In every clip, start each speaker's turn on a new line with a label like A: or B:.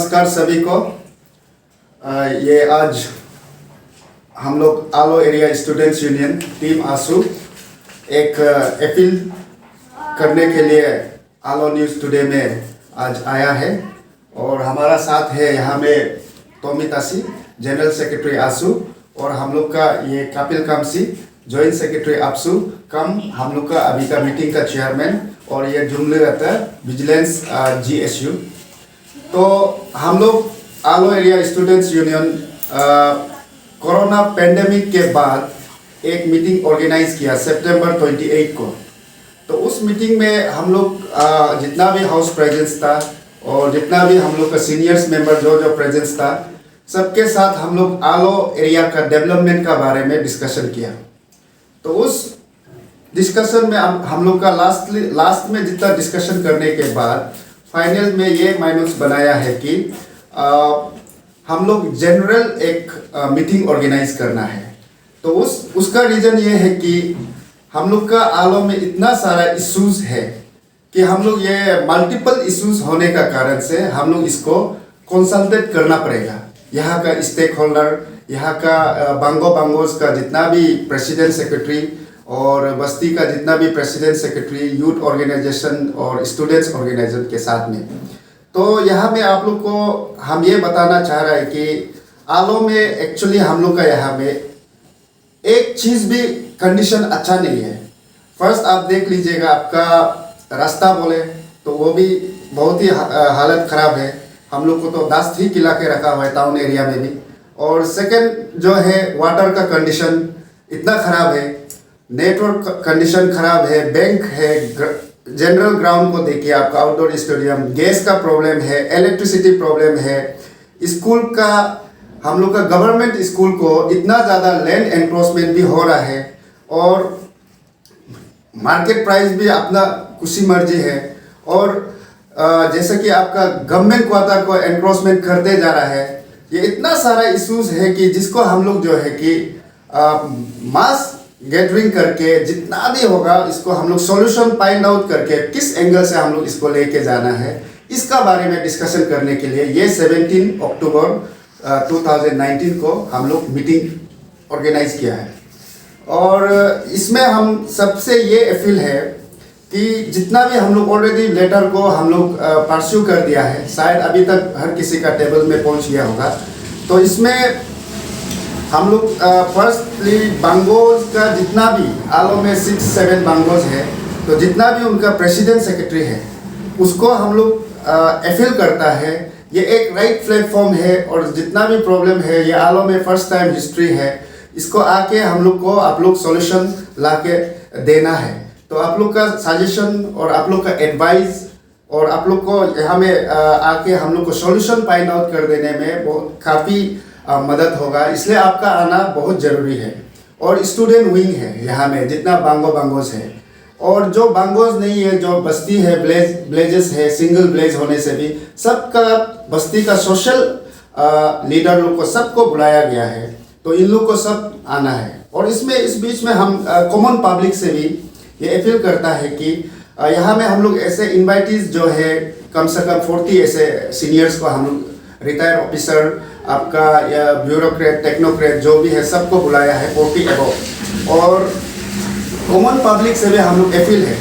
A: नमस्कार सभी को। ये आज हम लोग Aalo area students union team आसू एक अपील करने के लिए आलो न्यूज़ टुडे में आज आया है और हमारा साथ है यहाँ में टोमी तासी जनरल सेक्रेटरी आसू और हम लोग का ये कपिल कामसी जॉइंट सेक्रेटरी आपसू कम हम लोग का अभी का मीटिंग का चेयरमैन और ये जुमले रहता है विजिलेंस GSU। तो हम लोग Aalo area students union corona pandemic के बाद एक मीटिंग ऑर्गेनाइज किया सितंबर 28 को। तो उस मीटिंग में हम लोग जितना भी हाउस प्रेजेंस था और जितना भी हम लोग का सीनियर्स मेंबर जो प्रेजेंस था सबके साथ हम लोग आलो एरिया का डेवलपमेंट का बारे में डिस्कशन किया। तो उस डिस्कशन में हम लोग का लास्ट में जितना डिस्कशन करने के बाद फाइनल में ये माइनस बनाया है कि हम लोग जनरल एक मीटिंग ऑर्गेनाइज करना है। तो उसका रीज़न ये है कि हम लोग का आलो में इतना सारा इश्यूज है कि हम लोग ये मल्टीपल इश्यूज होने का कारण से हम लोग इसको कंसल्टेट करना पड़ेगा। यहाँ का स्टेक होल्डर, यहाँ का बांगोज का जितना भी प्रेसिडेंट सेक्रेटरी और बस्ती का जितना भी प्रेसिडेंट सेक्रेटरी, यूथ ऑर्गेनाइजेशन और स्टूडेंट्स ऑर्गेनाइजेशन के साथ में। तो यहाँ में आप लोग को हम ये बताना चाह रहे हैं कि आलो में एक्चुअली हम लोग का यहाँ में एक चीज़ भी कंडीशन अच्छा नहीं है। फर्स्ट आप देख लीजिएगा, आपका रास्ता बोले तो वो भी बहुत ही हालत ख़राब है। हम लोग को तो 10 ही किला के रखा हुआ है टाउन एरिया में भी। और सेकंड जो है वाटर का कंडीशन इतना ख़राब है, नेटवर्क कंडीशन ख़राब है, बैंक है, जनरल ग्राउंड को देखिए आपका आउटडोर स्टेडियम, गैस का प्रॉब्लम है, इलेक्ट्रिसिटी प्रॉब्लम है, स्कूल का हम लोग का गवर्नमेंट स्कूल को इतना ज़्यादा लैंड एनक्रोचमेंट भी हो रहा है और मार्केट प्राइस भी अपना खुशी मर्जी है। और जैसे कि आपका गवर्नमेंट क्वार्टर को एनक्रोचमेंट करते जा रहा है। ये इतना सारा इश्यूज है कि जिसको हम लोग जो है कि मास गैदरिंग करके जितना भी होगा इसको हम लोग सॉल्यूशन फाइंड आउट करके किस एंगल से हम लोग इसको लेके जाना है, इसका बारे में डिस्कशन करने के लिए ये 17 अक्टूबर 2019 को हम लोग मीटिंग ऑर्गेनाइज किया है। और इसमें हम सबसे ये अपील है कि जितना भी हम लोग ऑलरेडी लेटर को हम लोग परस्यू कर दिया है, शायद अभी तक हर किसी का टेबल में पहुंच गया होगा। तो इसमें हम लोग फर्स्टली बांगोज का जितना भी आलो में 6-7 बांगोज है, तो जितना भी उनका प्रेसिडेंट सेक्रेटरी है उसको हम लोग अपील करता है ये एक राइट प्लेटफॉर्म है और जितना भी प्रॉब्लम है ये आलो में फर्स्ट टाइम हिस्ट्री है, इसको आके हम लोग को आप लोग सॉल्यूशन ला के देना है। तो आप लोग का सजेशन और आप लोग का एडवाइस और आप लोग को यहाँ में आके हम लोग को सॉल्यूशन फाइंड आउट कर देने में बहुत काफ़ी मदद होगा, इसलिए आपका आना बहुत ज़रूरी है। और स्टूडेंट विंग है यहाँ में जितना बांगोज है और जो बांगोज नहीं है, जो बस्ती है, ब्लेजेस है, सिंगल ब्लेज होने से भी सबका बस्ती का सोशल लीडर लोग को सबको बुलाया गया है। तो इन लोग को सब आना है। और इस बीच में हम कॉमन पब्लिक से भी ये अपील करता है कि यहाँ में हम लोग ऐसे इन्वाइटीज जो है कम से कम 40 ऐसे सीनियर्स को हम लोग रिटायर्ड ऑफिसर, आपका या ब्यूरोक्रेट, टेक्नोक्रेट जो भी है सबको बुलाया है 40 एबव। और कॉमन पब्लिक से भी हम लोग अपील है,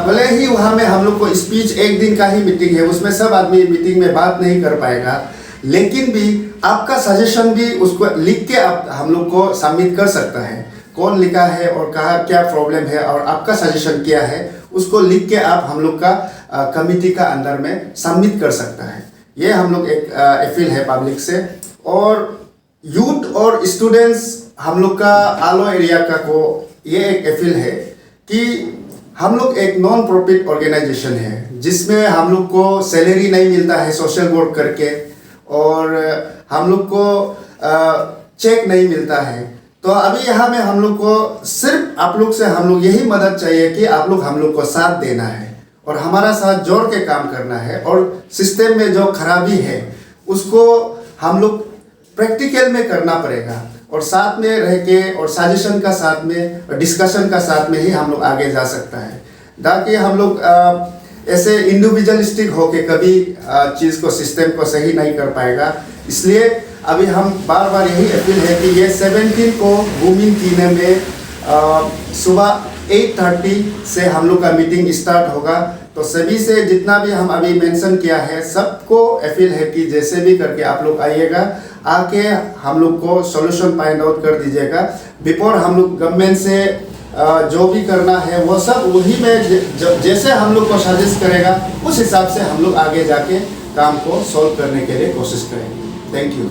A: भले ही वहाँ में हम लोग को स्पीच एक दिन का ही मीटिंग है, उसमें सब आदमी मीटिंग में बात नहीं कर पाएगा, लेकिन भी आपका सजेशन भी उसको लिख के आप हम लोग को सबमिट कर सकता है। कौन लिखा है और कहाँ क्या प्रॉब्लम है और आपका सजेशन क्या है उसको लिख के आप हम लोग का कमिटी का अंदर में सबमिट कर सकता है। ये हम लोग एक अपील है पब्लिक से। और यूथ और स्टूडेंट्स हम लोग का आलो एरिया का को ये एक अपील है कि हम लोग एक नॉन प्रॉफिट ऑर्गेनाइजेशन है जिसमें हम लोग को सैलरी नहीं मिलता है सोशल वर्क करके और हम लोग को चेक नहीं मिलता है। तो अभी यहाँ में हम लोग को सिर्फ आप लोग से हम लोग यही मदद चाहिए कि आप लोग हम लोग को साथ देना है और हमारा साथ जोड़ के काम करना है और सिस्टम में जो खराबी है उसको हम लोग प्रैक्टिकल में करना पड़ेगा और साथ में रह के और सजेशन का साथ में और डिस्कशन का साथ में ही हम लोग आगे जा सकता है। ताकि हम लोग ऐसे इंडिविजुअलिस्टिक होके कभी चीज़ को सिस्टम को सही नहीं कर पाएगा। इसलिए अभी हम बार बार यही अपील है कि ये 17 को वुमेन टीने में सुबह 8:30 से हम लोग का मीटिंग स्टार्ट होगा। तो सभी से जितना भी हम अभी मेंशन किया है सबको अपील है कि जैसे भी करके आप लोग आइएगा, आके हम लोग को सॉल्यूशन फाइंड आउट कर दीजिएगा। बिफोर हम लोग गवर्नमेंट से जो भी करना है वो सब वही में जैसे हम लोग को सजेस्ट करेगा उस हिसाब से हम लोग आगे जाके काम को सॉल्व करने के लिए कोशिश करेंगे। Thank you.